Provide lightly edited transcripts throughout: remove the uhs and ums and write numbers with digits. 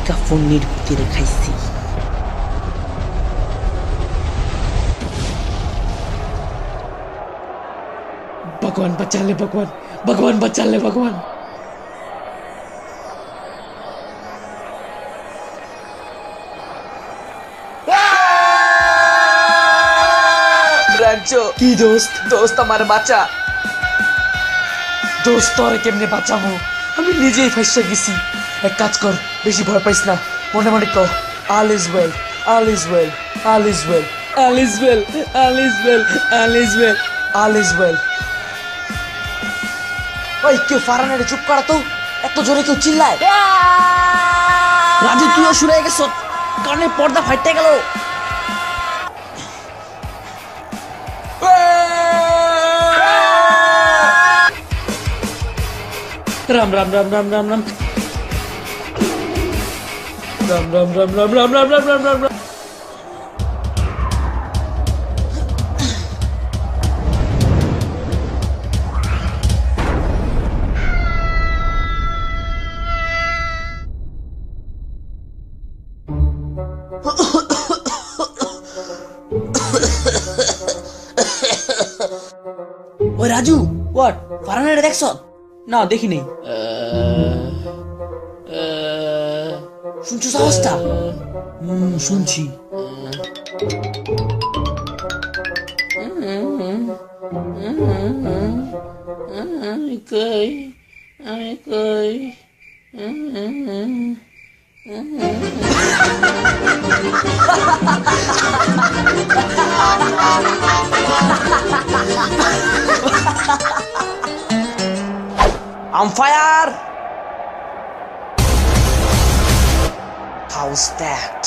का फोन निर्भूति खाइसी भगवान बचा ले भगवान भगवान बचा ले भगवान কি দোস্ত দোস্ত আমার বাঁচা দোস্ত তোরে কেমনে বাঁচাবো আমি নিজেই ফাঁসে গেছি এক কাজ কর বেশি ভয় পাইস না মনে মনে কর all is well all is well all is well all is well all is well all is well all is well ওই কেউ ফারানের চুপ করা তো এত জোরে কেউ চিল্লায় রাজু তুইও শুনে গেছ কানে পর্দা ফাইটে গেল राम राम राम राम राम राम राम राम राम राम राम राम राम राम राम ओ राजू व्हाट फारानेर देखছ না দেখি নেই শুনছো আওয়াজটা শুনছি I'm fire! How's that?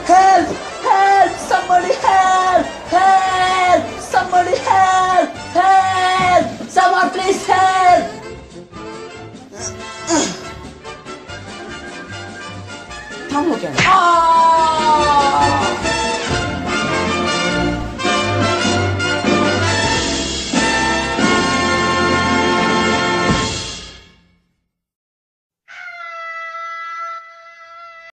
Help! Help! Somebody help! Help! Somebody help! Help! Someone please help! থামলো কেন